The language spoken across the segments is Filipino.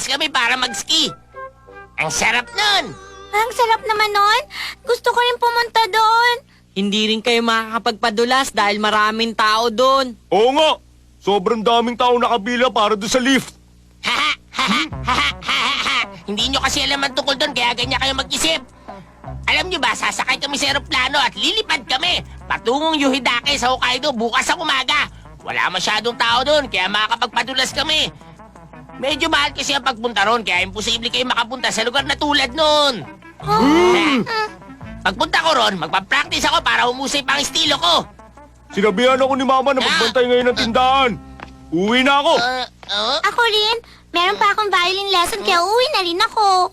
kami para mag-ski. Ang sarap nun! Ang sarap naman nun. Gusto ko rin pumunta doon. Hindi rin kayo makakapagpadulas dahil maraming tao doon. Oo nga! Sobrang daming tao nakabila para doon sa lift. Hindi nyo kasi alam ang tungkol doon, kaya ganyan kayo mag-isip. Alam nyo ba, sasakay kami sa aeroplano at lilipad kami patungong Yuhidake sa Hokkaido bukas sa umaga. Wala masyadong tao doon, kaya makakapagpadulas kami. Medyo mahal kasi ang pagpunta ron, kaya imposible kayo makapunta sa lugar na tulad nun. Pagpunta ko ron, magpa-practice ako para humusay pang estilo ko. Sinabihan ako ni Mama na magbantay ngayon ng tindahan. Uwi na ako. Ako rin. Meron pa akong violin lesson kaya uuwi na rin ako.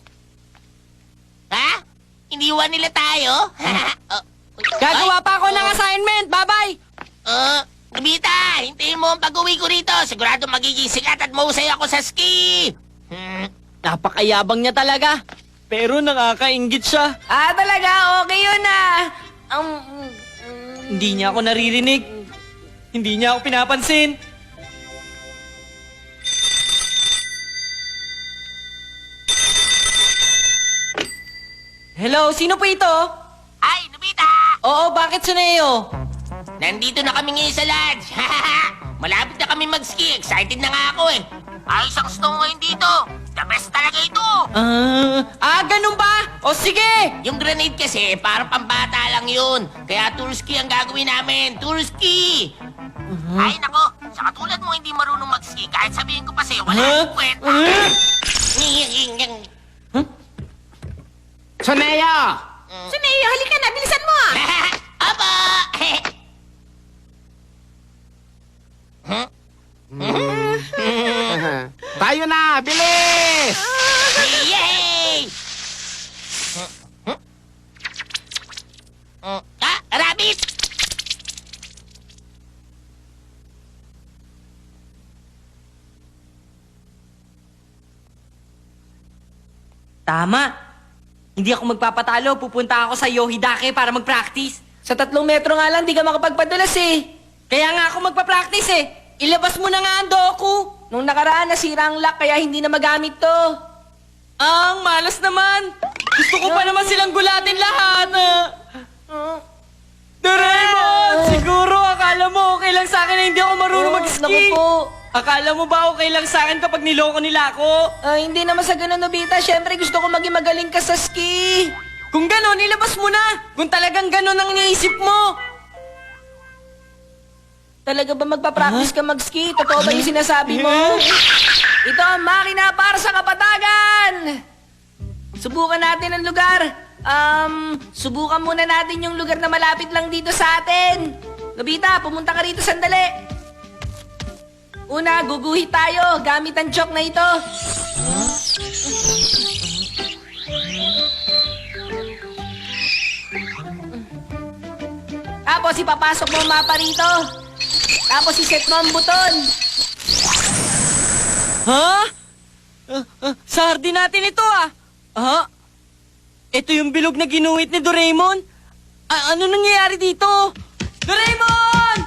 Ha? Iniwan nila tayo? Gagawa pa ako ng assignment. Bye-bye! Nobita, hintayin mo ang pag-uwi ko rito. Sigurado magiging sikat at mahusay ako sa ski. Napakayabang niya talaga. Pero nakakaingit siya. Talaga? Okay yun Hindi niya ako naririnig. Hindi niya ako pinapansin. Hello, sino po ito? Ay, Nobita! Oo, bakit Suneo? Nandito na kami ngayon sa lodge. Malapit na kami mag-ski. Excited na nga ako eh. Ayos ang snow ngayon dito. The best talaga ito. Ganun ba? O sige! Yung grenade kasi, parang pambata lang yun. Kaya tour ski ang gagawin namin. Tour ski! Ay, nako. Sa katulad mo hindi marunong mag-ski. Kahit sabihin ko pa sa'yo, wala yung kwenta. Suneo! Suneo, halika na. Bilisan mo! Aba! Tayo na! Bilis! Yay! Rabbit! Tama. Hindi ako magpapatalo. Pupunta ako sa Yohidake para mag-practice. Sa 3 metro nga lang, di ka makapagpadulas eh. Kaya nga ako magpa-practice eh. Ilabas mo na nga ang doku. Nung nakaraan, nasira ang lock kaya hindi na magamit to. Ang malas naman. Gusto ko pa naman silang gulatin lahat. Doraemon! Siguro akala mo okay lang sa akin na hindi ako marunong mag-ski. Naku po. Akala mo ba okay lang sa akin kapag niloko nila ako? Hindi naman sa ganun, Nobita. Siyempre, gusto ko maging magaling ka sa ski. Kung ganon, ilabas mo na. Kung talagang ganon ang naisip mo. Talaga ba magpa-practice ka mag-ski? Totoo ba yung sinasabi mo? Ito ang makina para sa kapatagan! Subukan natin ang lugar. Subukan muna natin yung lugar na malapit lang dito sa atin. Nobita, pumunta ka rito sandali. Una, guguhit tayo gamit ang chalk na ito. Tapos ipapasok mo ang mapa rito. Tapos iset mo ang buton. Ha? Sa hardin natin ito Ito yung bilog na ginuhit ni Doraemon? Ano nangyayari dito? Doraemon!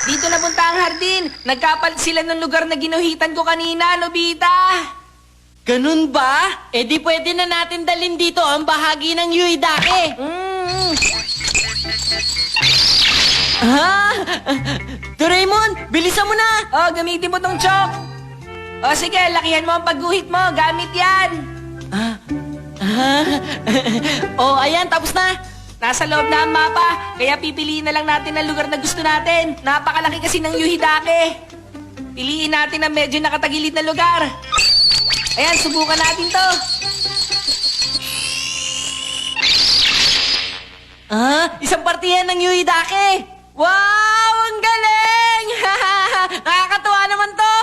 Dito napunta ang hardin. Nagkapalit sila ng lugar na ginuhitan ko kanina, Nobita. Ganun ba? Eh di pwede na natin dalhin dito ang bahagi ng Yuidake. Doraemon, bilisan mo na! Gamitin mo tong chalk. Sige, lakihan mo ang pagguhit mo. Gamit yan. Ayan, tapos na. Nasa loob na ang mapa, kaya pipiliin na lang natin ang lugar na gusto natin. Napakalaki kasi ng Yuhidake. Piliin natin ang medyo nakatagilid na lugar. Ayan, subukan natin to. Isang partiyan ng Yuhidake. Wow, ang galing! Nakakatuwa naman to.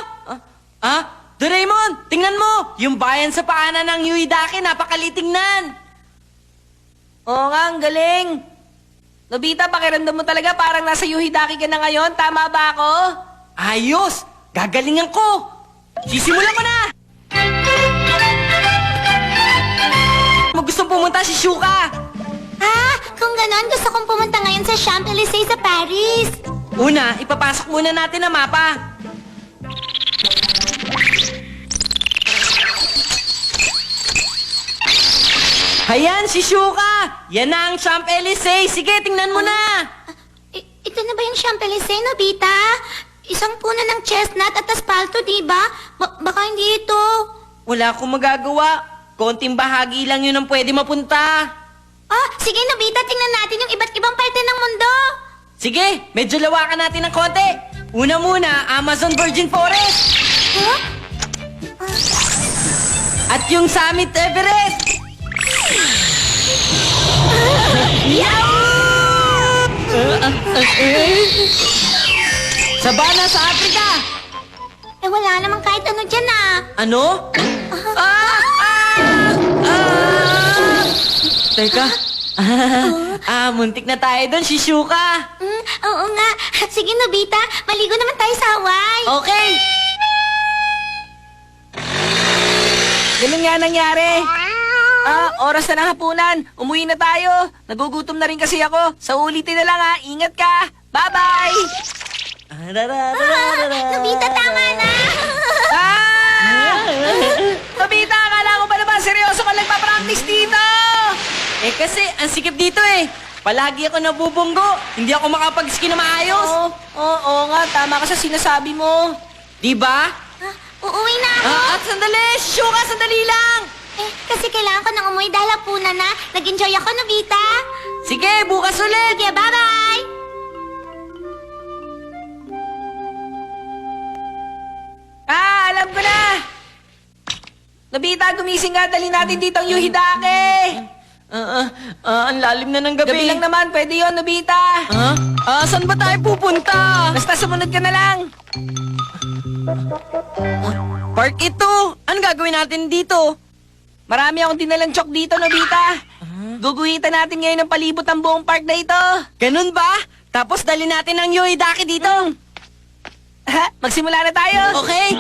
Doraemon, tingnan mo. Yung bayan sa paanan ng Yuhidake, napakalitingnan. Oo nga, ang galing. Nobita, pakiramdam mo talaga parang nasa Yuhidake ka na ngayon. Tama ba ako? Ayos! Gagalingan ko! Sisimulan ko na! Gusto pumunta si Shuka! Kung ganon, gusto kong pumunta ngayon sa Champs-Élysées sa Paris. Una, ipapasok muna natin ang mapa. Hayan, si Shuka! Yan na ang Champ Elysee! Sige, tingnan mo na! Ito na ba yung Champs-Élysées, Nobita? Isang puno ng chestnut at aspalto, di ba? Baka hindi ito. Wala akong magagawa. Konting bahagi lang yun ang pwede mapunta. Ah, sige, Nobita, tingnan natin yung iba't ibang parte ng mundo. Sige, medyo lawakan natin ng konti. Una muna, Amazon Virgin Forest. Huh? At yung Summit Everest. Sabana sa Africa. Eh, wala namang kahit ano dyan, ah. Ano? Teka. Muntik na tayo doon, si Shuka. Oo nga. Sige, Nobita, maligo naman tayo sa Hawaii. Okay. Ganun nga nangyari. Oras na ng hapunan. Umuwi na tayo. Nagugutom na rin kasi ako. Sa ulitin na lang ha. Ingat ka. Bye-bye! Nobita, tama na. Nobita, akala ko ba naman seryoso ka nagpa-practice dito? Eh kasi, ang sikip dito eh. Palagi ako nabubunggo. Hindi ako makapag-ski na maayos. Oo nga. Tama ka sa sinasabi mo. Di ba? Uuwi na ako. At sandali! Shuka, sandali lang! Kasi kailangan ko nang umuwi dahil hapunan na. Nag-enjoy ako, Nobita. Sige, bukas ulit! Sige, bye-bye. Alam ko na! Nobita, gumising nga. Dali natin dito ang Yuhidake. Ang lalim na ng gabi. Gabi lang naman. Pwede yun, Nobita. Saan ba tayo pupunta? Basta sumunod ka na lang. Park ito! Anong gagawin natin dito? Marami akong dinalang chok dito, Nobita. Guguhitan natin ngayon ng palibot ang buong park na ito. Ganun ba? Tapos dali natin ang Yuhidake dito. Magsimula na tayo. Okay?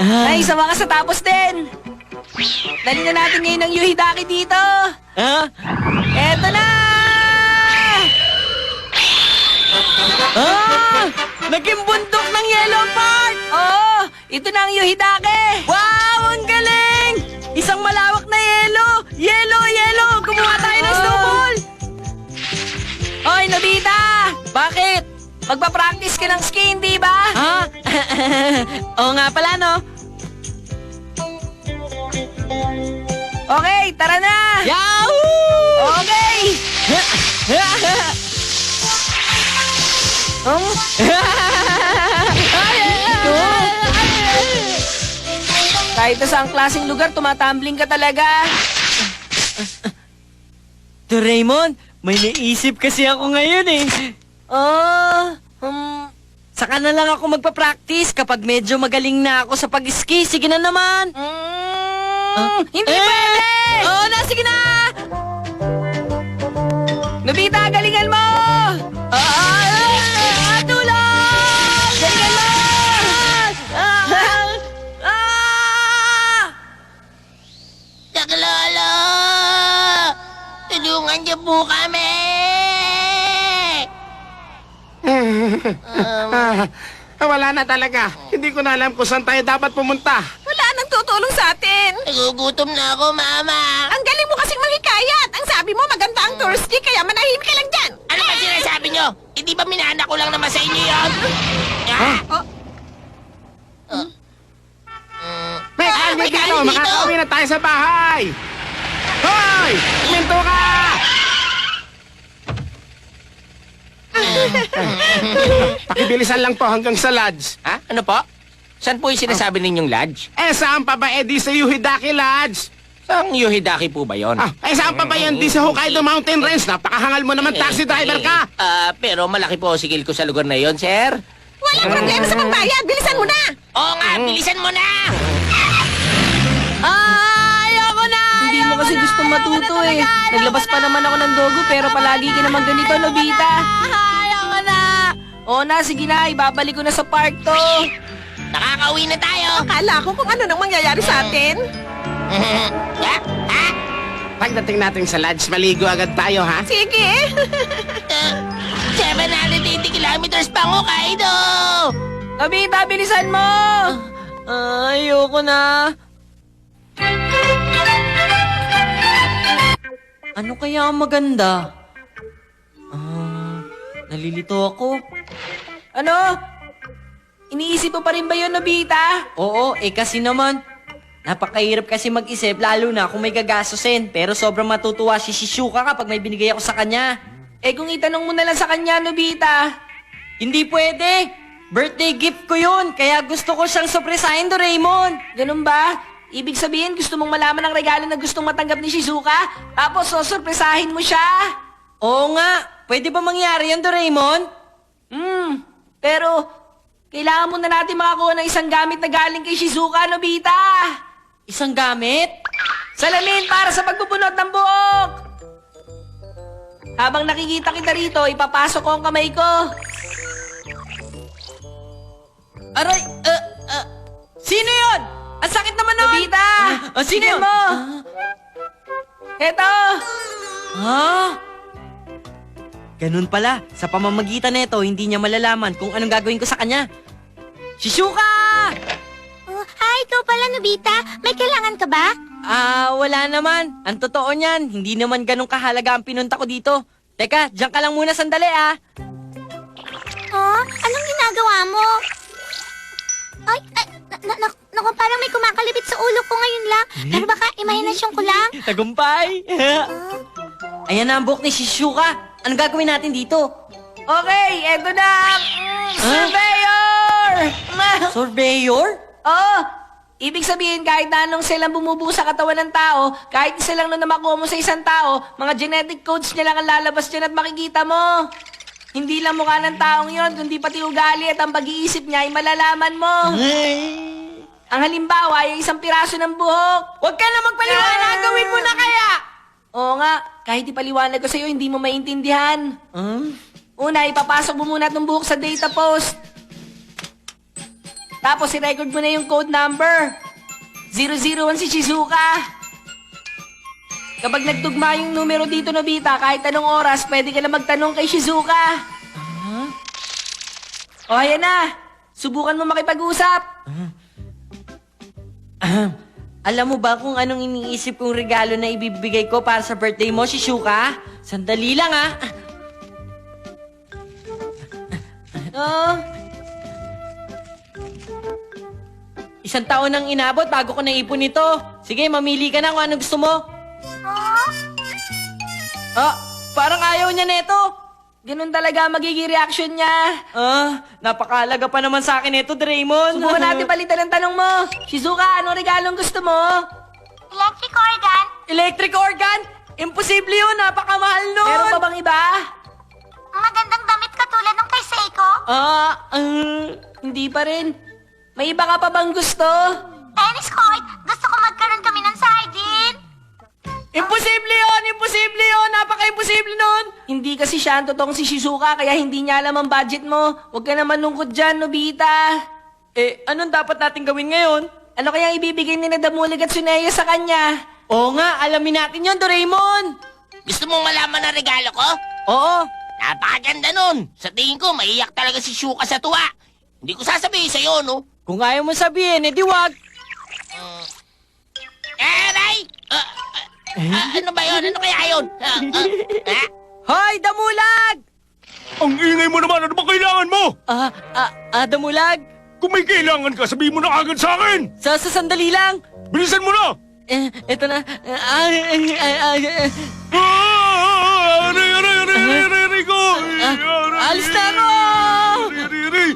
Ay, sa wakas natapos din. Dali na natin ngayon ang Yuhidake dito. Eto na! Naging bundok ng Yellow Park! Oo, ito na ang Yuhidake. Wow! Ang galing! Isang malawak na yelo! Yelo! Yelo! Gumawa tayo ng snowball! Hoy, Nobita! Bakit? Magpa-practice ka ng ski, di ba? Ha? Oo nga pala, no? Okay, tara na! Yahoo! Okay! Kahit na saang klaseng lugar, tumatumbling ka talaga. Doraemon, may naisip kasi ako ngayon eh. Saka na lang ako magpa-practice kapag medyo magaling na ako sa pag-ski. Sige na naman. Hindi pwede! Oo na, sige na! Nobita, galingan mo! Tulong! Galingan mo! Taglolo! Tulungan niyo po kami! Wala na talaga. Hindi ko na alam kung saan tayo dapat pumunta. Wala nang tutulong sa atin. Nagugutom na ako, Mama. Ang galing mo kasing manghikayat. Ang sabi mo maganda ang tour ski kaya manahimik ka lang dyan. Ano ba sinasabi niyo? Hindi ba minana ko lang naman sa inyo yun? May kalye may dito. kalye dito. Makakauwi na tayo sa bahay. Hoy! Minto ka! Pakibilisan lang po hanggang sa lodge. Ha? Ano po? Saan po yung sinasabi ninyong lodge? Saan pa ba di sa Yuhidake Lodge? Saan Yuhidake po ba yon? Saan pa ba yan di sa Hokkaido Mountain Range? Napakahangal mo naman, taxi driver ka. Pero malaki po sikil ko sa lugar na yon, sir. Walang problema sa pambayad. Bilisan mo na. Oo nga, bilisan mo na! Ayoko na! Hindi mo kasi gustong matuto eh. Naglabas pa naman ako ng dogo pero palagi ka naman ganito, Nobita. Ayoko na! Oo na, sige na. Ibabalik ko na sa park to. Nakakauwi na tayo! Akala ko kung ano nang mangyayari sa atin. Ha? Ha? Pagdating natin sa lodge, maligo agad tayo, ha? Sige. 780 kilometers pa ang Hokkaido! Nobita, bilisan mo! Ayoko na. Ano kaya ang maganda? Nalilito ako. Ano? Iniisip mo pa rin ba yun, Nobita? Oo, kasi naman. Napakahirap kasi mag-isip, lalo na kung may gagastusin. Pero sobrang matutuwa si Shizuka kapag may binigay ako sa kanya. Eh kung itanong mo na lang sa kanya, Nobita. Hindi pwede. Birthday gift ko yun. Kaya gusto ko siyang sorpresahin, Doraemon. Ganun ba? Ibig sabihin, gusto mong malaman ang regalo na gustong matanggap ni Shizuka? Tapos sosurpresahin mo siya? Oo nga. Pwede ba mangyari yan, Doraemon? Pero kailangan muna natin makakuha ng isang gamit na galing kay Shizuka, Nobita. Isang gamit? Salamin para sa pagbubunot ng buhok! Habang nakikita kita rito, ipapasok ko ang kamay ko. Aray! Sino yun? Ang sakit naman nun! Nobita! Sino Tingnan yun? mo! Eto! Ganun pala. Sa pamamagitan nito, hindi niya malalaman kung anong gagawin ko sa kanya. Shizuka! Oh, hi, ikaw pala, Nobita. May kailangan ka ba? Wala naman. Ang totoo niyan, hindi naman ganun kahalaga ang pinunta ko dito. Teka, diyan ka lang muna sandali Oh, anong ginagawa mo? Ay, naku, parang may kumakalibit sa ulo ko ngayon lang. Pero baka imahinasyon ko lang. Tagumpay! Ayan na ang buhok ni Shizuka. Anong gagawin natin dito? Okay, eto na! Surveyor! Surveyor? Oh, ibig sabihin kahit na anong selang bumubuo sa katawan ng tao, kahit isa lang na makuha mo sa isang tao, mga genetic codes niya lang ang lalabas dyan at makikita mo. Hindi lang mukha ng taong yon, kundi pati ugali at ang pag-iisip niya ay malalaman mo. Ang halimbawa ay isang piraso ng buhok. Huwag ka na magpaliwanag! Gawin mo na kaya! Oo nga, kahit ipaliwanag ko sa'yo, hindi mo maintindihan. Una, ipapasok mo muna itong buhok sa data post. Tapos, i-record mo na yung code number. 001 si Shizuka. Kapag nagtugma yung numero dito, Nobita, kahit anong oras, pwede ka na magtanong kay Shizuka. O, ayan na. Subukan mo makipag-usap. Alam mo ba kung anong iniisip kong regalo na ibibigay ko para sa birthday mo, Shizuka? Sandali lang, Isang taon nang inabot bago ko naipon ito. Sige, mamili ka na kung anong gusto mo. Parang ayaw niya neto. Ganun talaga magiging reaction niya. Napakalaga pa naman sa akin ito, Doraemon. Subukan natin palitan ang tanong mo. Shizuka, anong regalong gusto mo? Electric organ? Electric organ? Imposible yun, napakamahal nun. Meron pa bang iba? Magandang damit katulad ng kay Seiko? Hindi pa rin. May iba ka pa bang gusto? Tennis court? Gusto ko magkaroon kami ng sardine. Imposible yun! Imposible yun! Napaka-imposible nun! Hindi kasi siya ang totoong si Shizuka, kaya hindi niya alam ang budget mo. Huwag ka naman lungkot dyan, Nobita. Anong dapat natin gawin ngayon? Ano kaya ibibigay ni Nadamulig at Tsuneya sa kanya? Oo nga, alamin natin yun, Doraemon! Gusto mong malaman ang regalo ko? Oo! Napakaganda nun! Sa tingin ko, maiyak talaga si Shuka sa tuwa. Hindi ko sasabihin sa'yo, no? Kung ayaw mo sabihin, edi wag! Aray! Ano ba yun? Ano kaya yun? Hoy, Damulag! Ang ingay mo naman! Ano ba kailangan mo? Damulag? Kung may kailangan ka, sabihin mo na agad sa akin! Sa sandali lang! Bilisan mo na! Ito na. Aray ko! Alis na ako! Aray!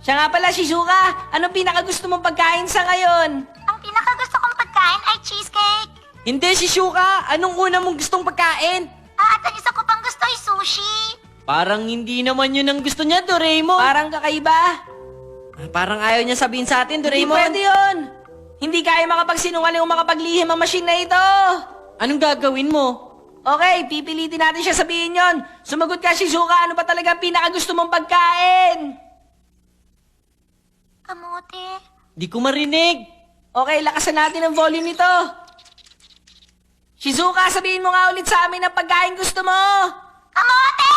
Siya nga pala, Shizuka. Anong pinakagusto mong pagkain sa ngayon? Ang pinakagusto kong pagkain ay cheesecake. Hindi, Shizuka. Anong una mong gustong pagkain? At ang isa ko pang gusto ay sushi. Parang hindi naman yun ang gusto niya, Doraemon. Parang kakaiba. Parang ayaw niya sabihin sa atin, Hindi Doraemon. pwede yun. Hindi kaya makapagsinungaling o makapaglihim ang machine na ito. Anong gagawin mo? Okay, pipilitin natin siya sabihin yon. Sumagot ka, Shizuka. Ano pa talaga ang pinakagusto mong pagkain? Kamote. Di ko marinig. Okay, lakasan natin ang volume nito. Shizuka, sabihin mo nga ulit sa amin ang pagkain gusto mo. Kamote!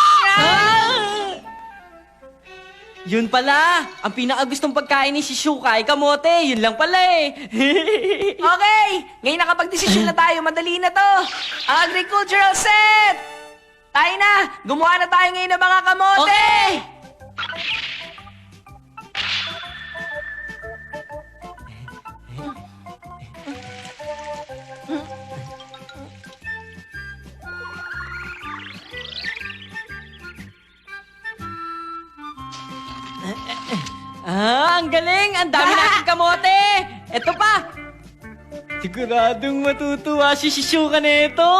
Yun pala. Ang pinakagustong pagkain ni Shizuka ay kamote. Yun lang pala eh. Okay, ngayon nakapag-desisyon na tayo. Madali na to. Ang agricultural set. Tayo na. Gumawa na tayo ngayon ng mga kamote. Okay. Ang galing! Ang dami nating kamote! Eto pa! Siguradong matutuwa si Shizuka na ito.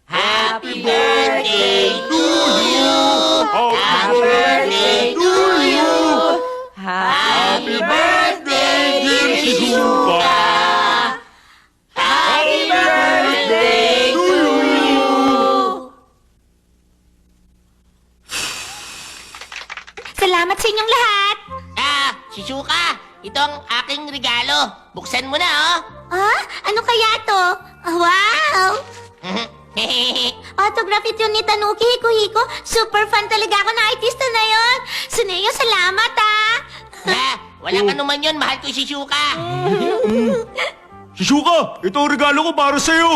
Happy birthday to you! Happy birthday to you! Happy birthday, dear Shizuka! Happy birthday to you! Salamat sa inyong lahat. Shizuka, ito ang aking regalo. Buksan mo na, oh. Ah, ano kaya to? Ah, wow! Autograph ito ni Tanuki Hiko-Hiko. Super fan talaga ako na artista na yon. Suneo, salamat ah! Walang anuman yun. Mahal ko si Shizuka. Shizuka, ito ang regalo ko para sa'yo.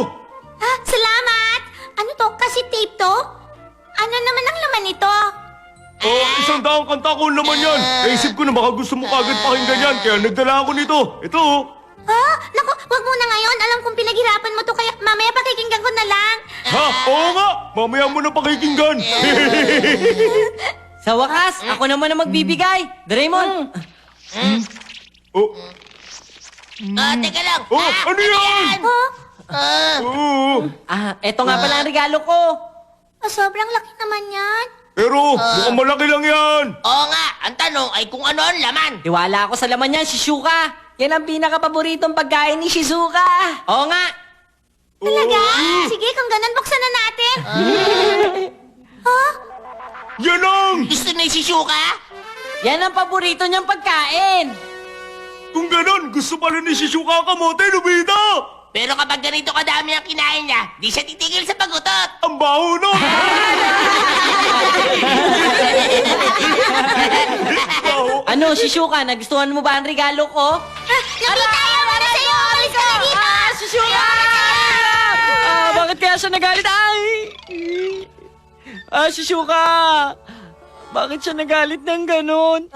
Ah, salamat! Ano to? Kasi tape to? Ano naman ang laman nito? Isang daang kanta ko ang laman yan. Naisip ko na baka gusto mo kagad pakinggan yan, kaya nagdala ako nito. Ito, oh. Ah, naku, wag muna ngayon. Alam kong pinaghirapan mo to kaya mamaya pakikinggan ko na lang. Ha? Oo nga! Mamaya mo na pakikinggan. Sa wakas, ako naman ang magbibigay. Doraemon! Oh, Teka lang. ano yan? Oo. Eto nga pala ang regalo ko. Ah, sobrang laki naman yan. Pero, mukhang malaki lang yan. Oo nga. Ang tanong ay kung ano ang laman. Tiwala ako sa laman niyan, Shizuka. Yan ang pinaka-paboritong pagkain ni Shizuka. Oo nga. Talaga? Sige, kung ganun, buksan na natin. Yan ang! Gusto ni Shizuka? Yan ang paborito niyang pagkain. Kung ganon, gusto pala ni Shizuka ang kamote, Nobita! Pero kapag ganito kadami ang kinain niya, di siya titigil sa pagutot. Ang baho nun! Baho. Ano, Shizuka, nagustuhan mo ba ang regalo ko? Nobita, para sa'yo! Alis ka na dito! Shizuka! Bakit kaya siya nagalit? Ay! Shizuka! Bakit siya nagalit ng ganon?